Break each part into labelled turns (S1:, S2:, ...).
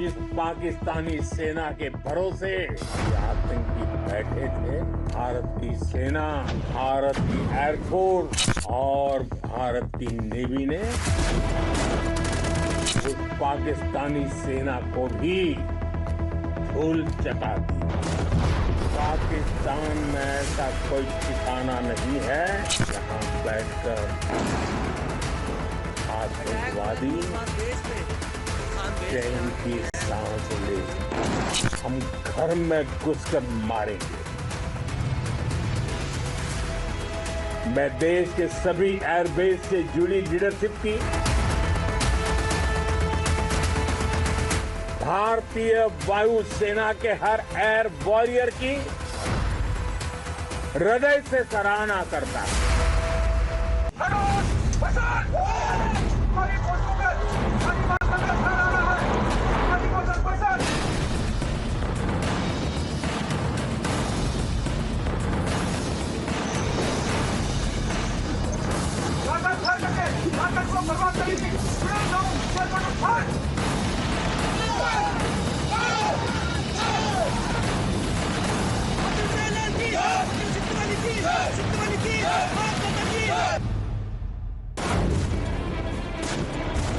S1: जिस पाकिस्तानी सेना के भरोसे ये आतंकी बैठे थे, भारत की सेना, भारत की एयरफोर्स और भारत की नेवी ने उस पाकिस्तानी सेना को भी धूल चटा दी। पाकिस्तान में ऐसा कोई ठिकाना नहीं है जहां बैठकर आतंकवादी चैन की सांस ले। हम घर में घुसकर मारेंगे। मैं देश के सभी एयरबेस से जुड़ी लीडरशिप की, भारतीय वायुसेना के हर एयर वॉरियर की हृदय से सराहना करता है।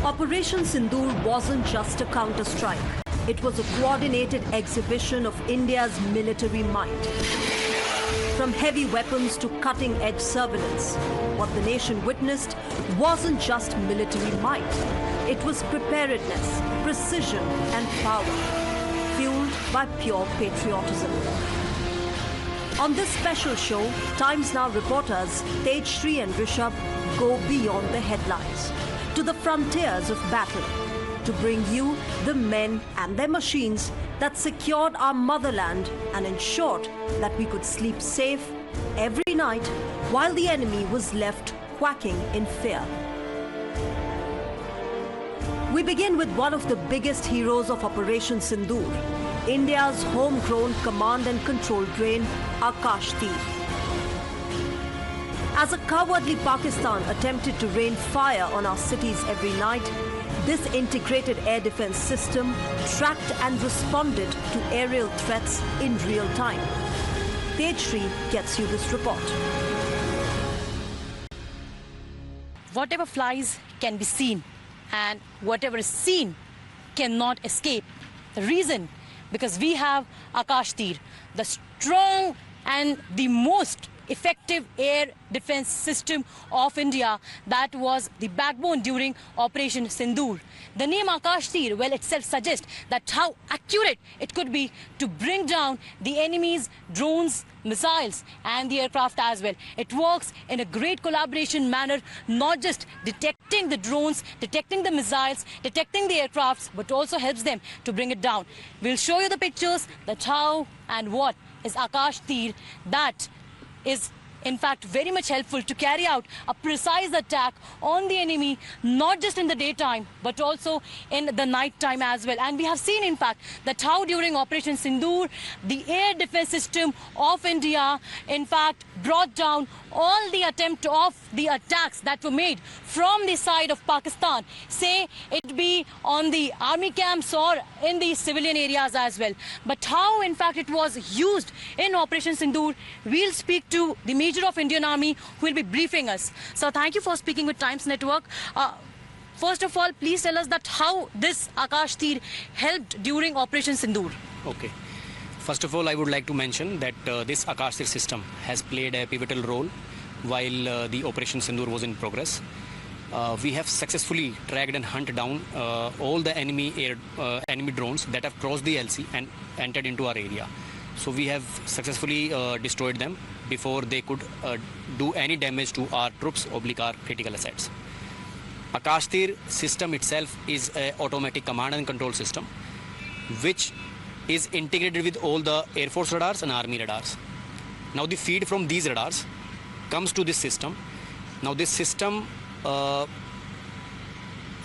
S2: Operation Sindoor wasn't just a counter-strike. It was a coordinated exhibition of India's military might. From heavy weapons to cutting-edge surveillance, what the nation witnessed wasn't just military might. It was preparedness, precision and power, fueled by pure patriotism. On this special show, Times Now reporters Tejshri and Rishabh go beyond the headlines to the frontiers of battle to bring you the men and their machines that secured our motherland and ensured that we could sleep safe every night while the enemy was left quacking in fear. We begin with one of the biggest heroes of Operation Sindoor, India's homegrown command and control brain, Akash Tir. As a cowardly Pakistan attempted to rain fire on our cities every night, this integrated air defense system tracked and responded to aerial threats in real time. Tejshri gets you this report.
S3: Whatever flies can be seen, and whatever is seen cannot escape. The reason? Because we have Akash Tir, the strong and the most effective air defense system of India that was the backbone during Operation Sindoor. The name Akash Tir, well, itself suggests that how accurate it could be to bring down the enemy's drones, missiles and the aircraft as well. It works in a great collaboration manner, not just detecting the drones, detecting the missiles, detecting the aircrafts, but also helps them to bring it down. We'll show you the pictures that how and what is Akash Tir that is in fact very much helpful to carry out a precise attack on the enemy, not just in the daytime but also in the night time as well. And we have seen in fact that how during Operation Sindoor the air defense system of India in fact brought down all the attempt of the attacks that were made from the side of Pakistan, say it be on the army camps or in the civilian areas as well. But how in fact it was used in Operation Sindoor, we'll speak to the Major of Indian Army who will be briefing us. So thank you for speaking with Times Network. First of all, please tell us that how this Akash Tir helped during Operation Sindoor.
S4: Okay. First of all, I would like to mention that this Akash Tir system has played a pivotal role while the Operation Sindoor was in progress. We have successfully tracked and hunted down all the enemy drones that have crossed the LC and entered into our area. So we have successfully destroyed them before they could do any damage to our troops or our critical assets. Akash Tir system itself is an automatic command and control system which is integrated with all the Air Force radars and Army radars. Now the feed from these radars comes to this system. Now this system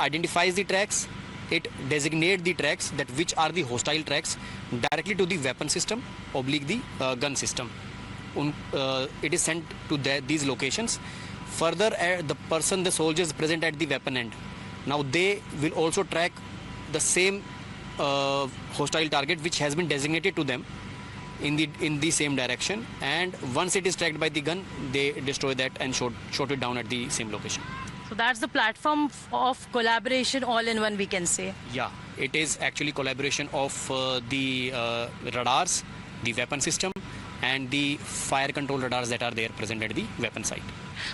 S4: identifies the tracks, it designates the tracks that which are the hostile tracks directly to the weapon system oblique the gun system. It is sent to these locations. Further, the soldiers present at the weapon end. Now they will also track the same hostile target which has been designated to them in the same direction, and once it is tracked by the gun, they destroy that and shot it down at the same location.
S3: So that's the platform of collaboration all in one, we can say.
S4: Yeah, it is actually collaboration of the radars, the weapon system, and the fire control radars that are there present at the weapon site.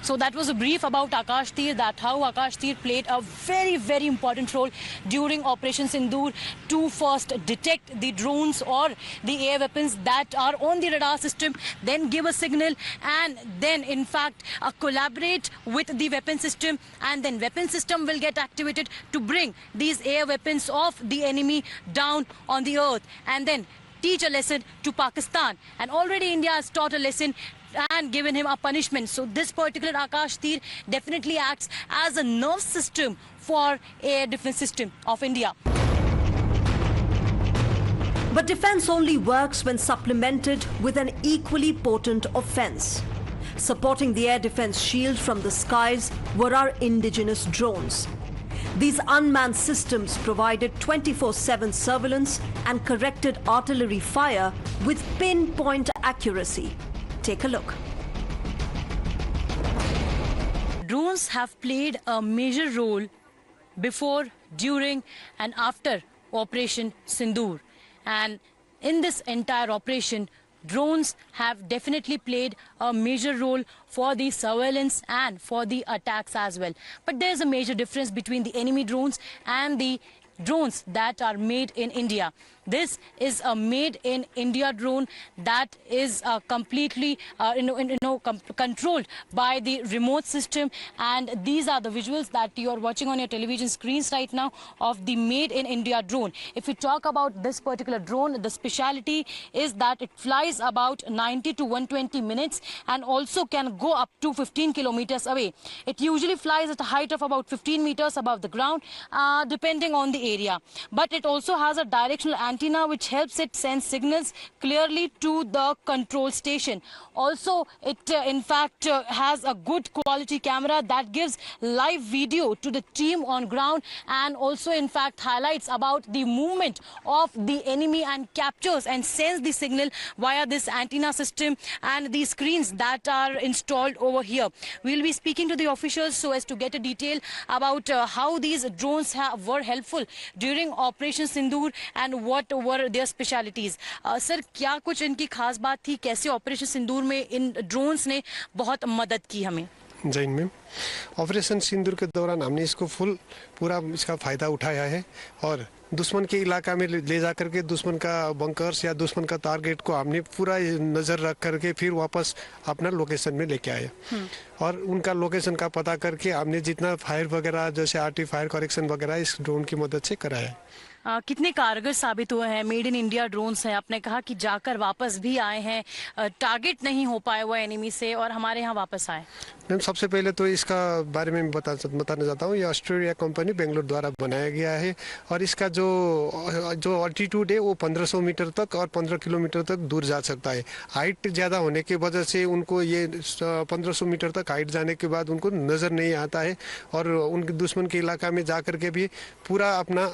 S3: So that was a brief about Akash Tir, that how Akash Tir played a very, very important role during Operation Sindoor to first detect the drones or the air weapons that are on the radar system, then give a signal, and then in fact collaborate with the weapon system, and then weapon system will get activated to bring these air weapons of the enemy down on the earth, and then teach a lesson to Pakistan. And already India has taught a lesson and given him a punishment. So this particular Akash Tir definitely acts as a nerve system for air defense system of India.
S2: But defense only works when supplemented with an equally potent offense. Supporting the air defense shield from the skies were our indigenous drones. These unmanned systems provided 24/7 surveillance and corrected artillery fire with pinpoint accuracy. Take a look.
S3: Drones have played a major role before, during and after Operation Sindoor. And in this entire operation, drones have definitely played a major role for the surveillance and for the attacks as well. But there's a major difference between the enemy drones and the drones that are made in India. This is a made in India drone that is completely controlled by the remote system, and these are the visuals that you are watching on your television screens right now of the made in India drone. If we talk about this particular drone, the speciality is that it flies about 90 to 120 minutes and also can go up to 15 kilometers away. It usually flies at a height of about 15 meters above the ground, depending on the area. But it also has a directional antenna which helps it send signals clearly to the control station. Also, it in fact has a good quality camera that gives live video to the team on ground, and also in fact highlights about the movement of the enemy and captures and sends the signal via this antenna system and the screens that are installed over here. We will be speaking to the officials so as to get a detail about how these drones were helpful during Operation Sindoor and what were their specialities. Sir, क्या कुछ इनकी खास बात थी, कैसे operation सिंदूर में इन drones ने बहुत मदद की हमें?
S5: जय हिंद मैम। ऑपरेशन सिंदूर के दौरान हमने इसको पूरा इसका फ़ायदा उठाया है और दुश्मन के इलाका में ले जा करके दुश्मन का बंकर्स या दुश्मन का टारगेट को हमने पूरा नज़र रख करके फिर वापस अपना लोकेशन में लेके आए और उनका लोकेशन का पता करके हमने जितना फायर वगैरह जैसे आरटी फायर करेक्शन वगैरह इस ड्रोन की मदद से कराया है।
S3: कितने कारगर साबित हुए हैं मेड इन इंडिया ड्रोन्स हैं? आपने कहा कि जाकर वापस भी आए हैं, टारगेट नहीं हो पाए हुआ एनिमी से और हमारे यहाँ वापस आए।
S5: मैम, सबसे पहले तो इसका बारे में बताना चाहता हूँ। ये ऑस्ट्रेलिया कंपनी बेंगलोर द्वारा बनाया गया है और इसका जो ऑल्टीट्यूड है वो 1500 मीटर तक और 15 किलोमीटर तक दूर जा सकता है। हाइट ज़्यादा होने की वजह से उनको ये 1500 मीटर तक हाइट जाने के बाद उनको नज़र नहीं आता है और उनके दुश्मन के इलाका में जा करके भी पूरा अपना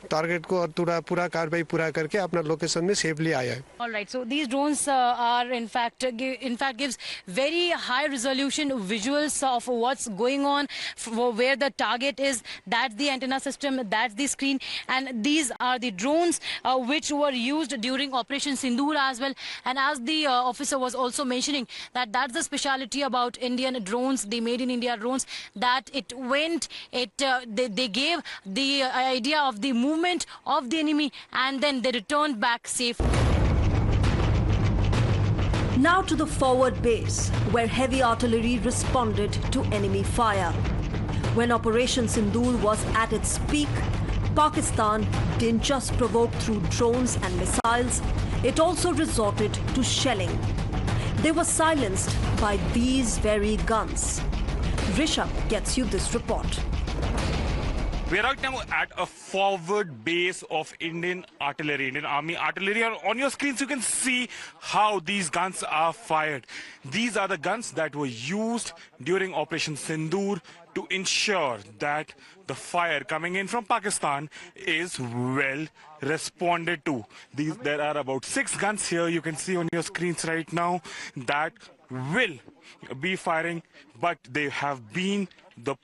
S5: टारगेट को और पूरा कार्रवाई पूरा करके अपना लोकेशन में सेफली आया है।
S3: All right, so these drones are in fact gives very high resolution visuals of what's going on, where the target is. That's the antenna system, that's the screen, and these are the drones which were used during Operation Sindoor as well. And as the officer was also mentioning, that's the speciality about Indian drones, the made in India drones, that they gave the idea of the movement of the enemy and then they returned back safely.
S2: Now to the forward base, where heavy artillery responded to enemy fire. When Operation Sindoor was at its peak, Pakistan didn't just provoke through drones and missiles, it also resorted to shelling. They were silenced by these very guns. Rishabh gets you this report.
S6: We are right now at a forward base of Indian artillery, Indian Army artillery. And on your screens, you can see how these guns are fired. These are the guns that were used during Operation Sindoor to ensure that the fire coming in from Pakistan is well responded to. There are about 6 guns here you can see on your screens right now that will be firing, but they have been the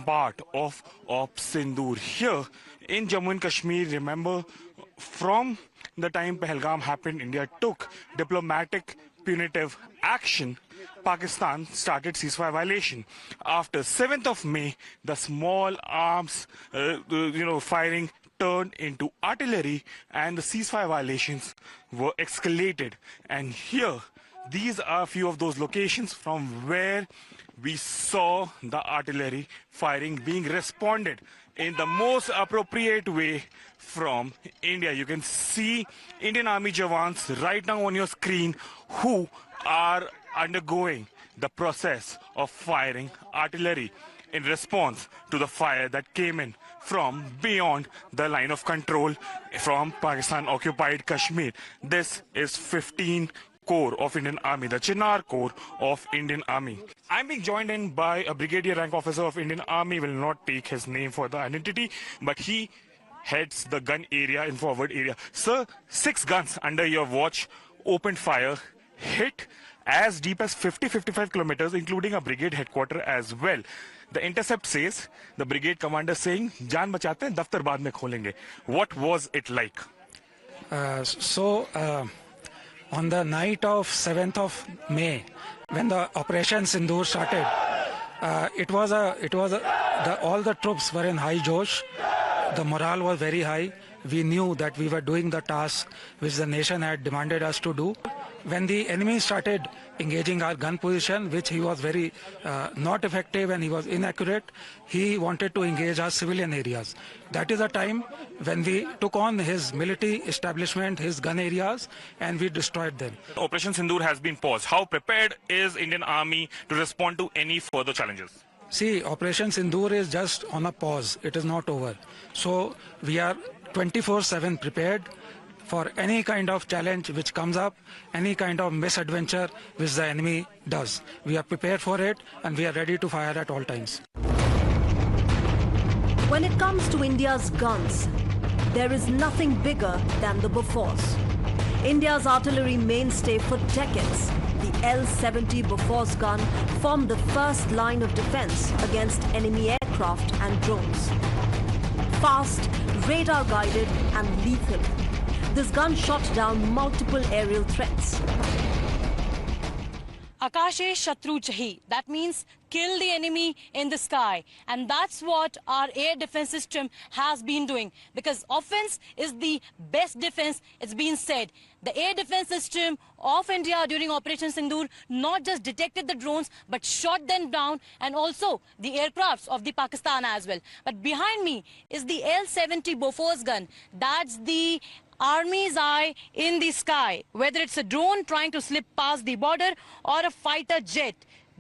S6: part of Op Sindoor. Here in Jammu and Kashmir, remember, from the time Pahalgam happened, India took diplomatic punitive action. Pakistan started ceasefire violation. After 7th of May, the small arms, firing turned into artillery, and the ceasefire violations were escalated. And here, these are a few of those locations from where we saw the artillery firing being responded in the most appropriate way from India. You can see Indian Army Jawans right now on your screen who are undergoing the process of firing artillery in response to the fire that came in from beyond the line of control from Pakistan-occupied Kashmir. This is 15 Corps of Indian Army, the Chinar Corps of Indian Army. I'm being joined in by a brigadier rank officer of Indian Army. Will not take his name for the identity, but he heads the gun area in forward area. Sir, 6 guns under your watch opened fire, hit as deep as 50-55 kilometers, including a brigade headquarter as well. The intercept says, the brigade commander saying, "Jaan bachate hain, daftar baad mein kholenge." What was it like?
S7: On the night of 7th of May, when the Operation Sindoor started, all the troops were in high josh. The morale was very high. We knew that we were doing the task which the nation had demanded us to do. When the enemy started engaging our gun position, which he was very not effective and he was inaccurate, he wanted to engage our civilian areas. That is the time when we took on his military establishment, his gun areas, and we destroyed them.
S6: Operation Sindoor has been paused. How prepared is Indian Army to respond to any further challenges?
S7: See, Operation Sindoor is just on a pause. It is not over. So we are 24/7 prepared for any kind of challenge which comes up, any kind of misadventure which the enemy does. We are prepared for it and we are ready to fire at all times.
S2: When it comes to India's guns, there is nothing bigger than the Bofors. India's artillery mainstay for decades, the L-70 Bofors gun formed the first line of defense against enemy aircraft and drones. Fast, radar-guided and lethal, this gun shot down multiple aerial threats.
S3: Akashe Shatru Chahi. That means kill the enemy in the sky. And that's what our air defense system has been doing. Because offense is the best defense, it's been said. The air defense system of India during Operation Sindoor not just detected the drones, but shot them down, and also the aircrafts of the Pakistan as well. But behind me is the L-70 Bofors gun. That's the Army's eye in the sky, whether it's a drone trying to slip past the border or a fighter jet.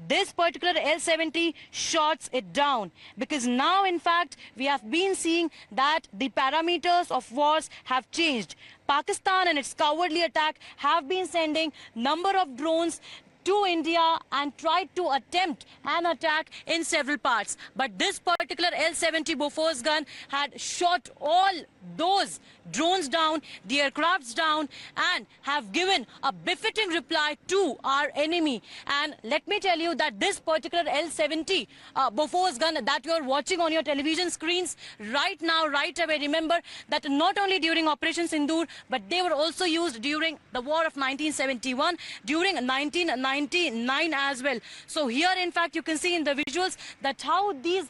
S3: This particular L-70 shots it down, because now in fact we have been seeing that the parameters of wars have changed. Pakistan and its cowardly attack have been sending number of drones to India and tried to attempt an attack in several parts. But this particular L-70 Bofors gun had shot all those drones down, the aircrafts down, and have given a befitting reply to our enemy. And let me tell you that this particular L-70 Bofors gun that you are watching on your television screens right now, right away, remember that not only during Operation Sindoor, but they were also used during the War of 1971, during 1999 as well. So here, in fact, you can see in the visuals that how these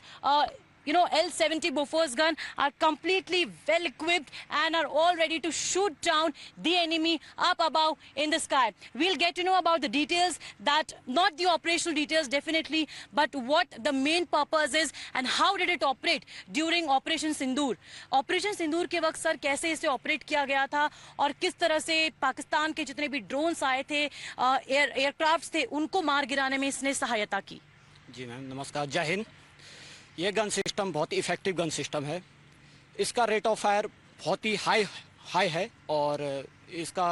S3: L-70 Bofors gun are completely well equipped and are all ready to shoot down the enemy up above in the sky. We'll get to know about the details, that not the operational details definitely, but what the main purpose is and how did it operate during Operation Sindoor. Operation Sindoor के वक्त sir कैसे इसे operate किया गया था और किस तरह से पाकिस्तान के जितने भी ड्रोन्स आए थे, एयरक्राफ्ट्स थे, उनको मार गिराने में इसने सहायता की?
S4: जी मैम, नमस्कार, जय हिंद। ये गन सिस्टम बहुत इफ़ेक्टिव गन सिस्टम है। इसका रेट ऑफ फायर बहुत ही हाई है और इसका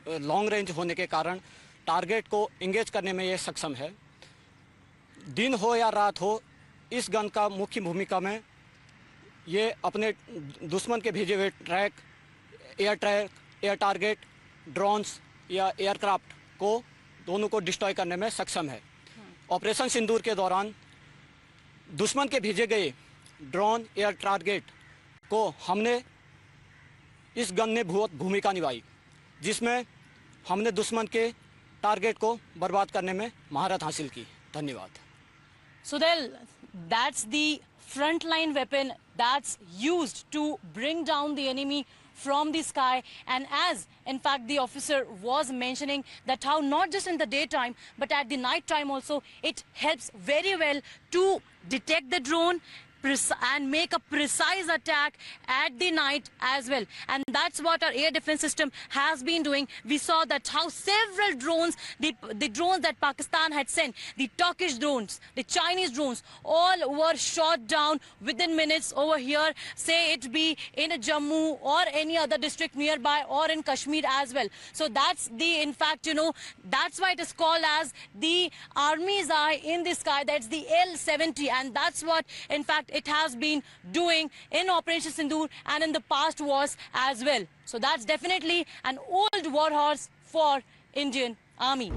S4: लॉन्ग रेंज होने के कारण टारगेट को इंगेज करने में ये सक्षम है। दिन हो या रात हो, इस गन का मुख्य भूमिका में ये अपने दुश्मन के भेजे हुए ट्रैक, एयर टारगेट, ड्रोन्स या एयरक्राफ्ट को दोनों को डिस्ट्रॉय करने में सक्षम है। ऑपरेशन सिंदूर के दौरान दुश्मन के भेजे गए ड्रोन, एयर टारगेट को हमने इस गन ने बहुत भूमिका निभाई, जिसमें हमने दुश्मन के टारगेट को बर्बाद करने में महारत हासिल की। धन्यवाद।
S3: Sudhil, that's the frontline weapon that's used to bring down the enemy from the sky. And as in fact the officer was mentioning that how not just in the daytime but at the night time also it helps very well to detect the drone and make a precise attack at the night as well. And that's what our air defense system has been doing. We saw that how several drones, the drones that Pakistan had sent, the Turkish drones, the Chinese drones, all were shot down within minutes over here, say it be in a Jammu or any other district nearby or in Kashmir as well. So that's the, in fact, you know, that's why it is called as the Army's Eye in the sky. That's the L-70, and that's what, in fact, it has been doing in Operation Sindoor and in the past wars as well. So that's definitely an old warhorse for Indian Army.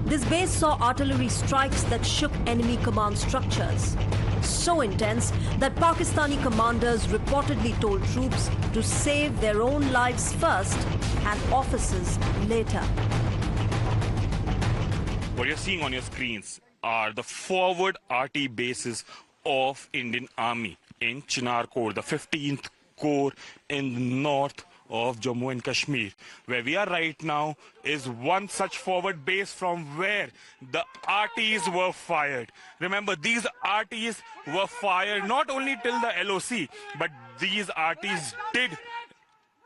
S2: This base saw artillery strikes that shook enemy command structures. So intense that Pakistani commanders reportedly told troops to save their own lives first and officers later.
S6: What you're seeing on your screens are the forward RT bases of Indian Army in Chinar Corps, the 15th Corps in the north of Jammu and Kashmir. Where we are right now is one such forward base from where the RTs were fired. Remember, these RTs were fired not only till the LOC, but these RTs did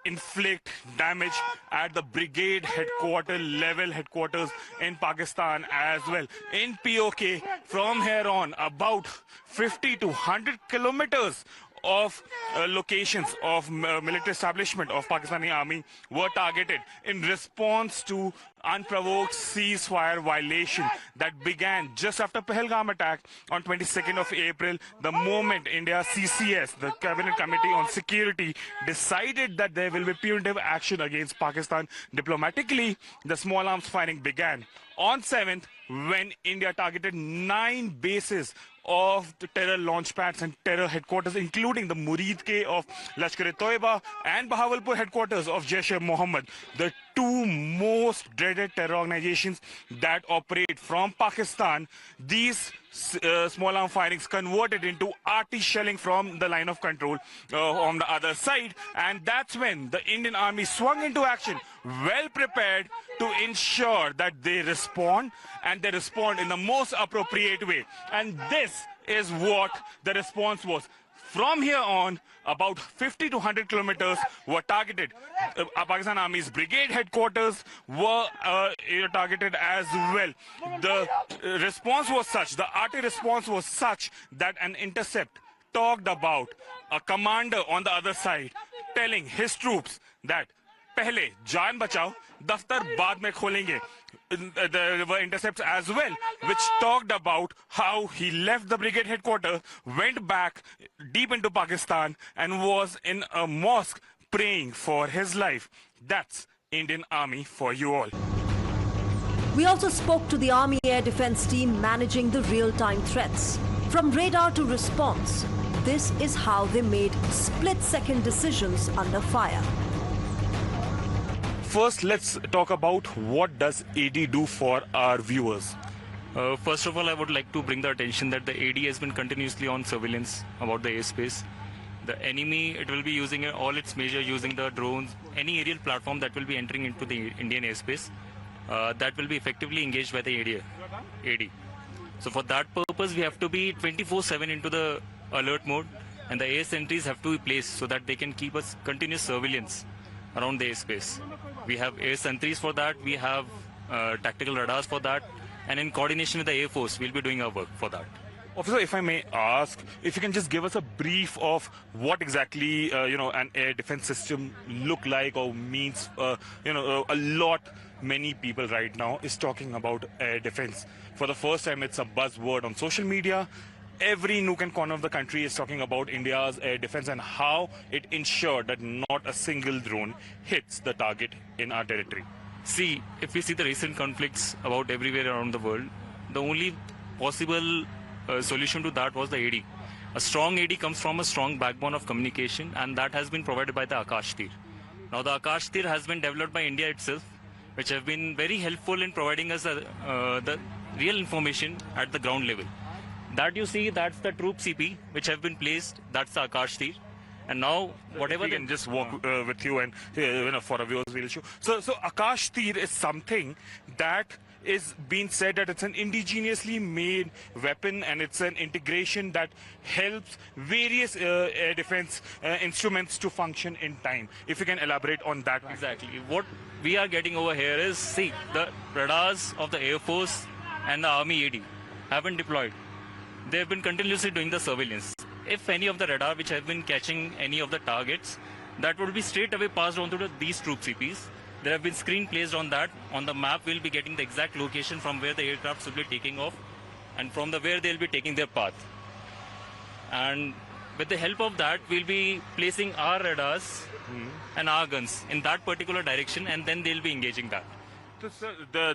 S6: inflict damage at the brigade headquarters in Pakistan as well. In POK, from here on, about 50 to 100 kilometers of locations of military establishment of Pakistani Army were targeted in response to unprovoked ceasefire violation that began just after Pahalgam attack on 22nd of April, the moment India CCS, the Cabinet Committee on Security, decided that there will be punitive action against Pakistan. Diplomatically, the small arms fighting began. On 7th, when India targeted 9 bases of the terror launch pads and terror headquarters, including the Murid-K of Lashkar-e-Toiba and Bahawalpur headquarters of Jaish-e-Mohammed, the two most dreaded terror organizations that operate from Pakistan. These small arm firings converted into RT shelling from the line of control on the other side, and that's when the Indian Army swung into action, well prepared to ensure that they respond, and they respond in the most appropriate way. And this is what the response was. From here on, about 50 to 100 kilometers were targeted. Pakistan Army's brigade headquarters were targeted as well. The response was such, the RT response was such that an intercept talked about a commander on the other side telling his troops that पहले जान बचाओ दफ्तर बाद में खोलेंगे. There were intercepts as well, which talked about how he left the brigade headquarters, went back deep into Pakistan, and was in a mosque praying for his life. That's Indian Army for you all.
S2: We also spoke to the Army Air Defense team managing the real-time threats. From radar to response, this is how they made split-second decisions under fire.
S6: First, let's talk about what does AD do for our viewers.
S8: First of all, I would like to bring the attention that the AD has been continuously on surveillance about the airspace. The enemy, it will be using all its measure using the drones, any aerial platform that will be entering into the Indian airspace, that will be effectively engaged by the AD. So for that purpose, we have to be 24/7 into the alert mode, and the air sentries have to be placed so that they can keep us continuous surveillance around the airspace. We have air sentries for that, we have tactical radars for that, and in coordination with the Air Force, we'll be doing our work for that.
S6: Officer, if I may ask, if you can just give us a brief of what exactly, an air defense system look like or means, many people right now is talking about air defense. For the first time, it's a buzzword on social media. Every nook and corner of the country is talking about India's air defense and how it ensured that not a single drone hits the target in our territory.
S8: See, if we see the recent conflicts about everywhere around the world, the only possible solution to that was the AD. A strong AD comes from a strong backbone of communication, and that has been provided by the Akash Tir. Now, the Akash Tir has been developed by India itself, which have been very helpful in providing us the real information at the ground level. That you see, that's the troop CP, which have been placed. That's the Akash Tir. And now, whatever...
S6: We can just walk with you and, for our viewers, we'll show. So Akash Tir is something that is being said that it's an indigenously made weapon, and it's an integration that helps various air defense instruments to function in time. If you can elaborate on that.
S8: Exactly. What we are getting over here is, see, the radars of the Air Force and the Army AD have been deployed. They have been continuously doing the surveillance. If any of the radar which have been catching any of the targets, that will be straight away passed on to these troop CPs. There have been screen placed on that. On the map, we'll be getting the exact location from where the aircrafts will be taking off and from where they'll be taking their path. And with the help of that, we'll be placing our radars and our guns in that particular direction, and then they'll be engaging that.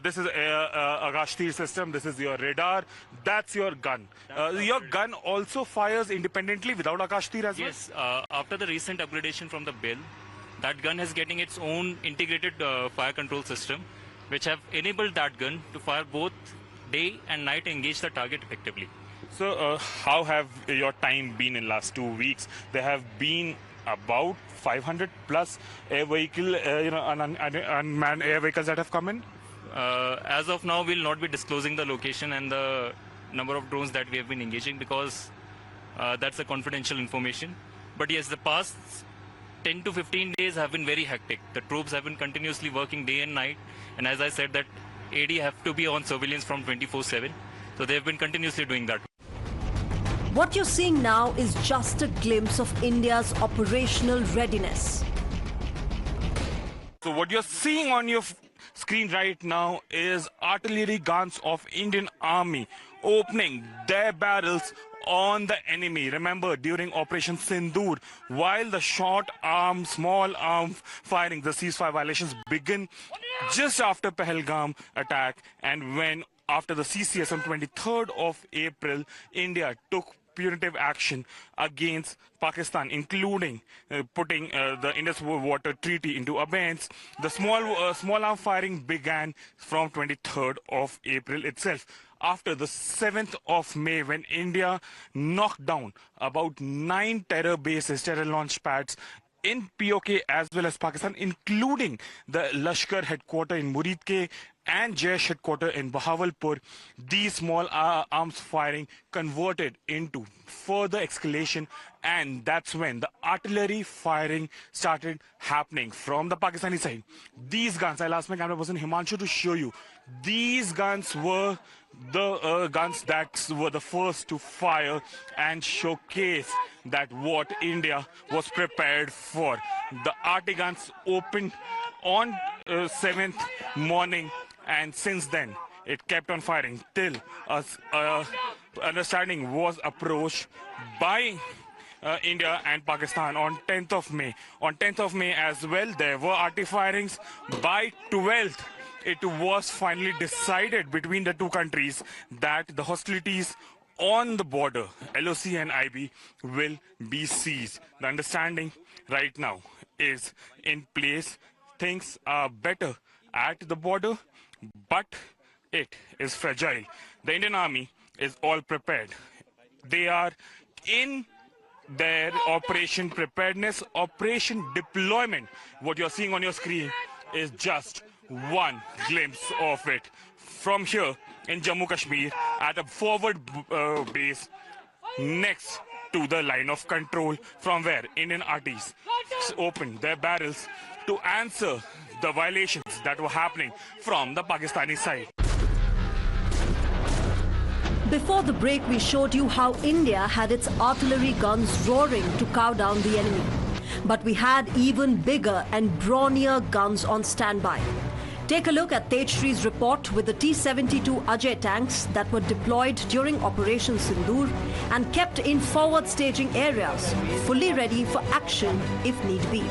S6: This is a Akash Tir system. This is your radar. That's your gun. Your gun also fires independently without Akash Tir as well?
S8: Yes. After the recent upgradation from the bill, that gun is getting its own integrated fire control system, which have enabled that gun to fire both day and night and engage the target effectively.
S6: So how have your time been in last 2 weeks? There have been about 500 plus air vehicle, unmanned air vehicles that have come in?
S8: As of now, we'll not be disclosing the location and the number of drones that we have been engaging because that's a confidential information. But yes, the past 10 to 15 days have been very hectic. The troops have been continuously working day and night. And as I said, that AD have to be on surveillance from 24/7. So they've been continuously doing that.
S2: What you're seeing now is just a glimpse of India's operational readiness.
S6: So what you're seeing on your screen right now is artillery guns of Indian Army opening their barrels on the enemy. Remember, during Operation Sindoor, while the short arm, small arm firing, the ceasefire violations begin just after Pahalgam attack, and when after the CCS on 23rd of April, India took punitive action against Pakistan, including putting the Indus Water Treaty into abeyance. The small arm firing began from 23rd of April itself. After the 7th of May, when India knocked down about 9 terror bases, terror launch pads in POK as well as Pakistan, including the Lashkar headquarters in Muridke and Jaish headquarters in Bahawalpur, these small arms firing converted into further escalation, and that's when the artillery firing started happening from the Pakistani side. These guns, I'll ask my camera person Himanshu to show you. These guns were the guns that were the first to fire and showcase that what India was prepared for. The RT guns opened on 7th morning, and since then it kept on firing till understanding was approached by India and Pakistan on 10th of May. On 10th of May as well, there were RT firings. By 12th, it was finally decided between the two countries that the hostilities on the border, LOC and IB, will be ceased. The understanding right now is in place. Things are better at the border, but it is fragile. The Indian Army is all prepared. They are in their operation preparedness, operation deployment. What you're seeing on your screen is just one glimpse of it from here in Jammu Kashmir at a forward base next to the line of control, from where Indian RTs opened their barrels to answer the violations that were happening from the Pakistani side.
S2: Before the break, we showed you how India had its artillery guns roaring to cow down the enemy. But we had even bigger and brawnier guns on standby. Take a look at Tejshree's report with the T-72 Ajay tanks that were deployed during Operation Sindoor and kept in forward staging areas, fully ready for action if need be.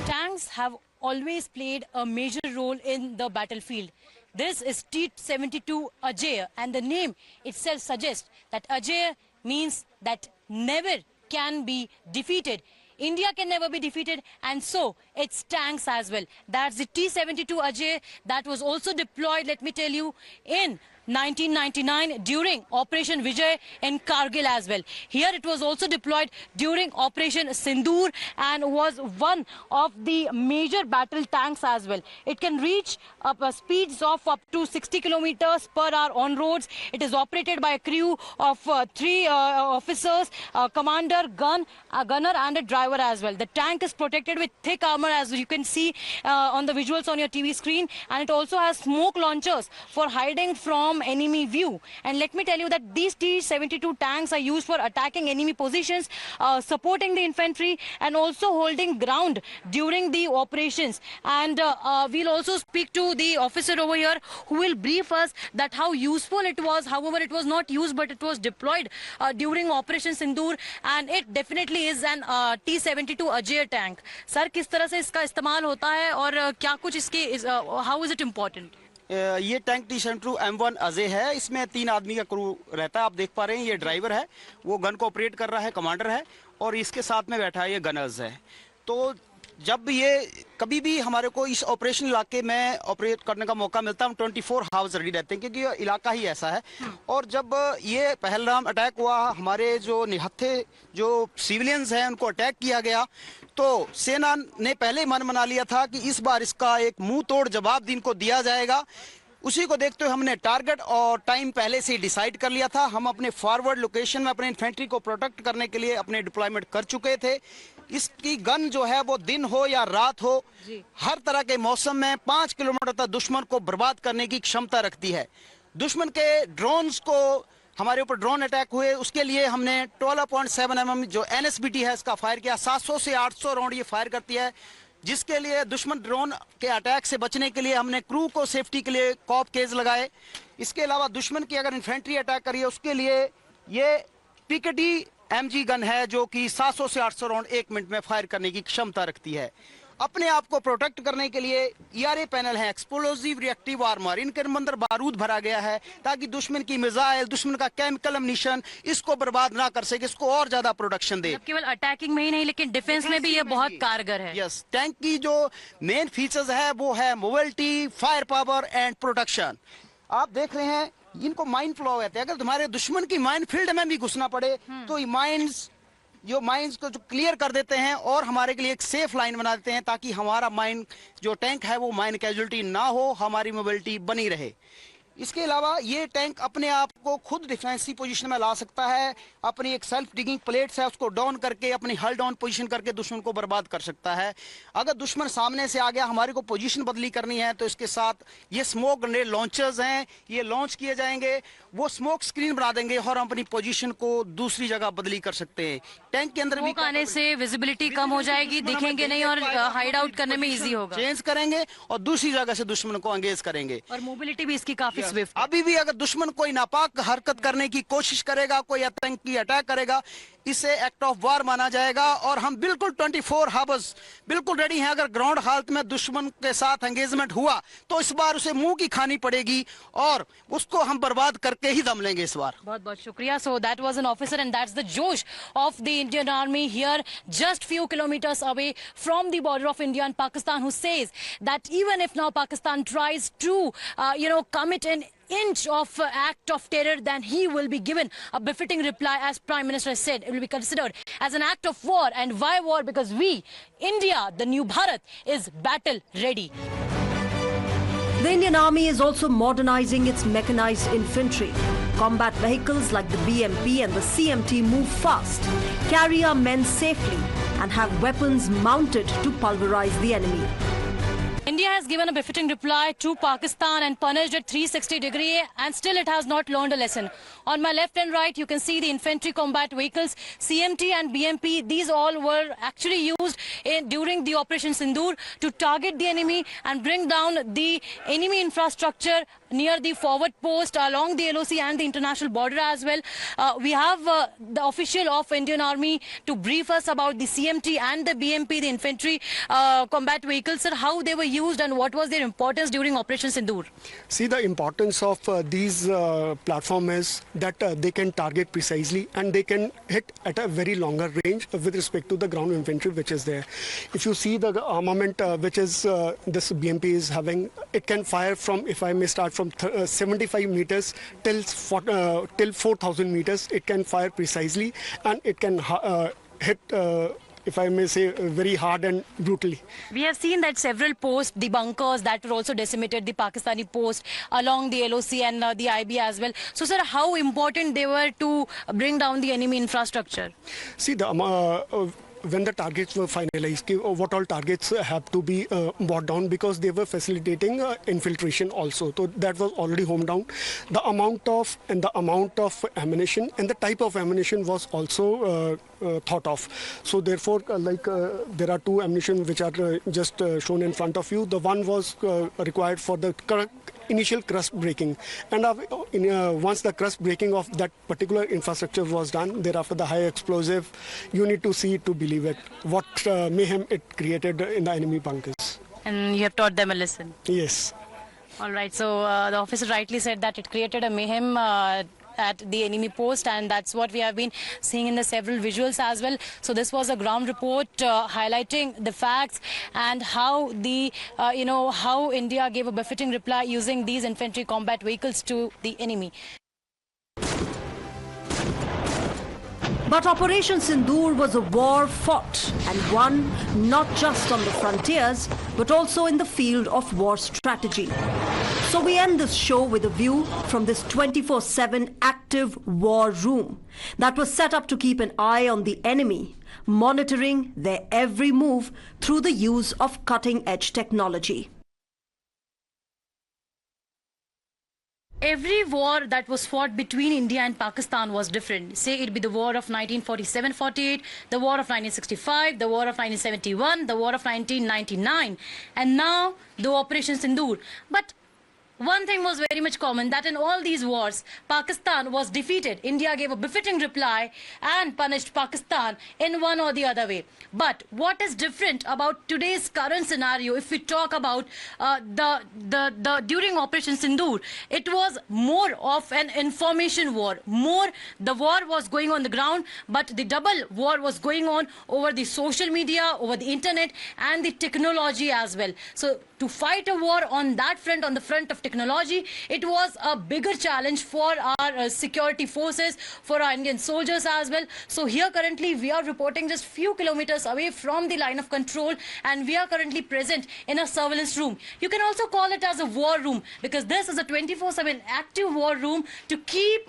S3: Tanks have always played a major role in the battlefield. This is T-72 Ajay, and the name itself suggests that Ajay means that never can be defeated. India can never be defeated, and so it's tanks as well. That's the T-72 Ajay that was also deployed, let me tell you, in 1999 during Operation Vijay in Kargil as well. Here it was also deployed during Operation Sindoor and was one of the major battle tanks as well. It can reach speeds of up to 60 kilometers per hour on roads. It is operated by a crew of 3 officers, a commander, gunner and a driver as well. The tank is protected with thick armor, as you can see on the visuals on your TV screen, and it also has smoke launchers for hiding from enemy view. And let me tell you that these T-72 tanks are used for attacking enemy positions, supporting the infantry and also holding ground during the operations. And we'll also speak to the officer over here who will brief us that how useful it was. However, it was not used, but it was deployed during Operation Sindoor, and it definitely is an T-72 Ajay tank. Sir, किस तरह से इसका इस्तेमाल होता है और क्या कुछ इसके how is it important?
S9: ये टैंक T-72 M1 अजय है। इसमें 3 आदमी का क्रू रहता है। आप देख पा रहे हैं, ये ड्राइवर है, वो गन को ऑपरेट कर रहा है, कमांडर है, और इसके साथ में बैठा है ये गनर्स है। तो जब ये कभी भी हमारे को इस ऑपरेशन इलाके में ऑपरेट करने का मौका मिलता है, हम 24 हावर्स रेडी रहते हैं, क्योंकि ये इलाका ही ऐसा है। और जब ये पहलगाम अटैक हुआ, हमारे जो निहत्थे जो सिविलियंस हैं उनको अटैक किया गया, तो सेना ने पहले मन बना लिया था कि इस बार इसका एक मुंह तोड़ जवाब इनको दिया जाएगा। उसी को देखते हुए हमने टारगेट और टाइम पहले से ही डिसाइड कर लिया था। हम अपने फॉरवर्ड लोकेशन में अपने इन्फेंट्री को प्रोटेक्ट करने के लिए अपने डिप्लॉयमेंट कर चुके थे। इसकी गन जो है वो दिन हो या रात हो, हर तरह के मौसम में 5 किलोमीटर तक दुश्मन को बर्बाद करने की क्षमता रखती है। दुश्मन के ड्रोन्स को, हमारे ऊपर ड्रोन अटैक हुए, उसके लिए हमने 12.7 mm जो NSBT है इसका फायर किया। 700 से 800 राउंड ये फायर करती है, जिसके लिए दुश्मन ड्रोन के अटैक से बचने के लिए हमने क्रू को सेफ्टी के लिए कॉप केज लगाए। इसके अलावा दुश्मन की अगर इन्फेंट्री अटैक करिए, उसके लिए ये PKT MG गन है, जो कि 700 से 800 राउंड 1 मिनट में फायर करने की क्षमता रखती है। अपने आप को प्रोटेक्ट करने के लिए ERA पैनल है, एक्सप्लोसिव रिएक्टिव आर्मर, इनके अंदर बारूद भरा गया है ताकि दुश्मन की मिसाइल, दुश्मन का केमिकल एम्युनिशन इसको बर्बाद ना कर सके, इसको और ज्यादा प्रोडक्शन दे।
S3: केवल अटैकिंग में ही नहीं, लेकिन डिफेंस में भी ये बहुत कारगर है।
S9: यस, टैंक की जो मेन फीचर्स है वो है mobility, fire power and protection. आप देख रहे हैं, इनको माइन फ्लो कहते हैं। अगर तुम्हारे दुश्मन की माइन फील्ड में भी घुसना पड़े तो ये माइंस को जो क्लियर कर देते हैं और हमारे के लिए एक सेफ लाइन बना देते हैं, ताकि हमारा माइन जो टैंक है वो माइन कैजुअलिटी ना हो, हमारी मोबिलिटी बनी रहे। इसके अलावा ये टैंक अपने आप को खुद डिफेंसिव पोजीशन में ला सकता है। अपनी एक सेल्फ डिगिंग प्लेट्स है, उसको डाउन करके अपनी हल डाउन पोजीशन करके दुश्मन को बर्बाद कर सकता है। अगर दुश्मन सामने से आ गया, हमारे को पोजीशन बदली करनी है, तो इसके साथ ये स्मोक ग्रेनेड लॉन्चर्स हैं, ये लॉन्च किए जाएंगे, वो स्मोक स्क्रीन बना देंगे और हम अपनी पोजीशन को दूसरी जगह बदली कर सकते हैं। टैंक के अंदर भी
S3: आने से विजिबिलिटी कम हो जाएगी, दिखेंगे नहीं और हाइड आउट करने में इजी होगा।
S9: चेंज करेंगे और दूसरी जगह से दुश्मन को एंगेज करेंगे।
S3: और मोबिलिटी भी इसकी काफी स्विफ्ट।
S9: अभी भी अगर दुश्मन कोई नापाक हरकत करने की कोशिश करेगा, कोई आतंकी अटैक करेगा, इसे एक्ट ऑफ वार माना जाएगा। और हम बिल्कुल 24 हावर्स बिल्कुल रेडी हैं। अगर ग्राउंड हालत में दुश्मन के साथ एंगेजमेंट हुआ तो इस बार उसे मुंह की खानी पड़ेगी और उसको हम बर्बाद करके ही दम लेंगे इस बार।
S3: बहुत बहुत शुक्रिया। So that was an officer and that's the जोश of the Indian army here just few kilometres away from the border of India and Pakistan, who says that even if now Pakistan tries to commit an inch of act of terror, then he will be given a befitting reply. As Prime Minister has said, it will be considered as an act of war. And why war? Because we, India, the new Bharat, is battle ready.
S2: The Indian Army is also modernizing its mechanized infantry. Combat vehicles like the BMP and the CMT move fast, carry our men safely, and have weapons mounted to pulverize the enemy.
S3: India has given a befitting reply to Pakistan and punished at 360 degree, and still it has not learned a lesson. On my left and right, you can see the infantry combat vehicles, CMT and BMP. These all were actually used during the Operation Sindoor to target the enemy and bring down the enemy infrastructure near the forward post along the LOC and the international border as well. We have the official of Indian Army to brief us about the CMT and the BMP, the infantry combat vehicles, sir, how they were used and what was their importance during Operation Sindoor.
S10: See, the importance of these platform is that they can target precisely and they can hit at a very longer range with respect to the ground infantry which is there. If you see the armament which is this BMP is having, it can fire from, if I may start from 75 meters till 4,000 meters. It can fire precisely and it can hit, if I may say, very hard and brutally.
S3: We have seen that several posts, the bunkers that were also decimated, the Pakistani post along the LOC and the IB as well. So, sir, how important they were to bring down the enemy infrastructure?
S10: See, when the targets were finalized, what all targets have to be brought down, because they were facilitating infiltration also. So that was already homed down. The amount of ammunition and the type of ammunition was also thought of. So therefore, there are two ammunition which are just shown in front of you. The one was required for the initial crust breaking, and once the crust breaking of that particular infrastructure was done, thereafter the high explosive, you need to see it to believe it, what mayhem it created in the enemy bunkers.
S3: And you have taught them a lesson.
S10: Yes.
S3: All right, so the officer rightly said that it created a mayhem at the enemy post, and that's what we have been seeing in the several visuals as well. So this was a ground report highlighting the facts and how the how India gave a befitting reply using these infantry combat vehicles to the enemy.
S2: But Operation Sindoor was a war fought and won not just on the frontiers, but also in the field of war strategy. So we end this show with a view from this 24/7 active war room that was set up to keep an eye on the enemy, monitoring their every move through the use of cutting-edge technology.
S3: Every war that was fought between India and Pakistan was different. Say it be the war of 1947-48, the war of 1965, the war of 1971, the war of 1999, and now the Operation Sindoor. But one thing was very much common, that in all these wars, Pakistan was defeated. India gave a befitting reply and punished Pakistan in one or the other way. But what is different about today's current scenario, if we talk about during Operation Sindoor, it was more of an information war. The war was going on the ground, but the double war was going on over the social media, over the internet, and the technology as well. So to fight a war on that front, on the front of technology, it was a bigger challenge for our security forces, for our Indian soldiers as well. So here currently we are reporting just few kilometers away from the line of control, and we are currently present in a surveillance room. You can also call it as a war room, because this is a 24/7 active war room to keep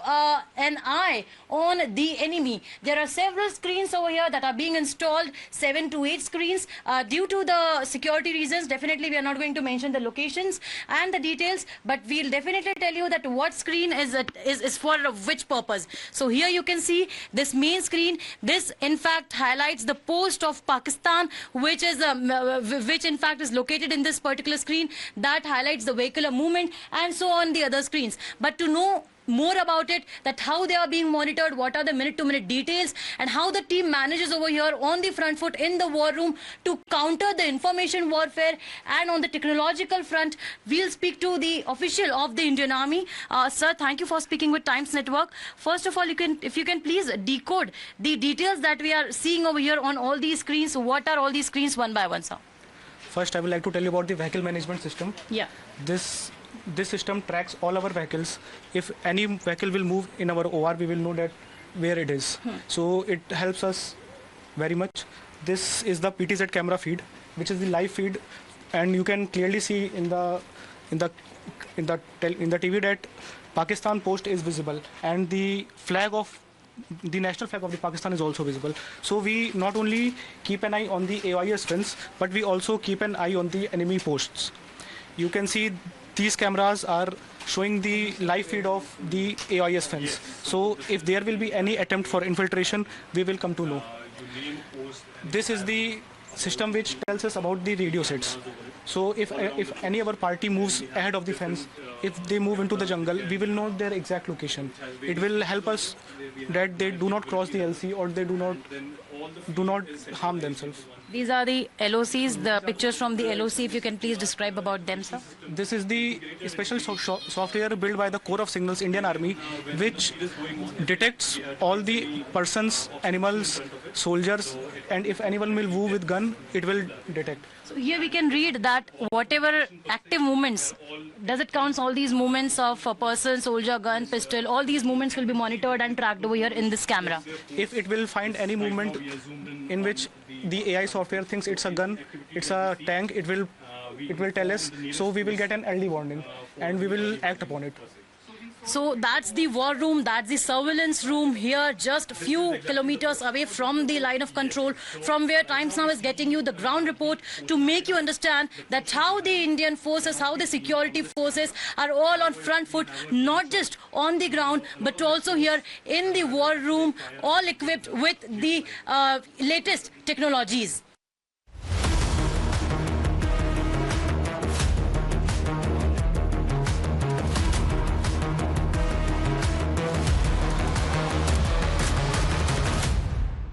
S3: an eye on the enemy. There are several screens over here that are being installed, 7 to 8 screens. Due to the security reasons, definitely we are not going to mention the locations and the details, but we'll definitely tell you that what screen is for which purpose. So here you can see this main screen. This in fact highlights the post of Pakistan, which in fact is located in this particular screen. That highlights the vehicular movement, and so on the other screens. But to know more about it, that how they are being monitored, what are the minute-to-minute details, and how the team manages over here on the front foot in the war room to counter the information warfare, and on the technological front, we'll speak to the official of the Indian Army. Sir, thank you for speaking with Times Network. First of all, if you can please decode the details that we are seeing over here on all these screens. What are all these screens one by one, sir?
S11: First, I would like to tell you about the vehicle management system.
S3: Yeah.
S11: This system tracks all our vehicles. If any vehicle will move in our OR, we will know that where it is. So it helps us very much. This is the PTZ camera feed, which is the live feed, and you can clearly see in the TV that Pakistan post is visible, and the national flag of the Pakistan is also visible. So we not only keep an eye on the AIS strengths, but we also keep an eye on the enemy posts. You can see these cameras are showing the live feed of the AIS fence. So if there will be any attempt for infiltration, we will come to know. This is the system which tells us about the radio sets. So if any other party moves ahead of the fence, if they move into the jungle, we will know their exact location. It will help us that they do not cross the LC or they do not harm themselves.
S3: These are the LOCs, the pictures from the LOC. If you can please describe about them, sir.
S11: This is the special software built by the Corps of Signals Indian Army, which detects all the persons, animals, soldiers, and if anyone will move with gun, it will detect.
S3: So here we can read that whatever active movements, does it count all these movements of a person, soldier, gun, pistol, all these movements will be monitored and tracked over here in this camera.
S11: If it will find any movement in which the AI software thinks it's a gun, it's a tank, it will tell us, so we will get an early warning and we will act upon it.
S3: So that's the war room, that's the surveillance room here, just a few kilometers away from the line of control, from where Times Now is getting you the ground report to make you understand that how the Indian forces, how the security forces are all on front foot, not just on the ground, but also here in the war room, all equipped with the latest technologies.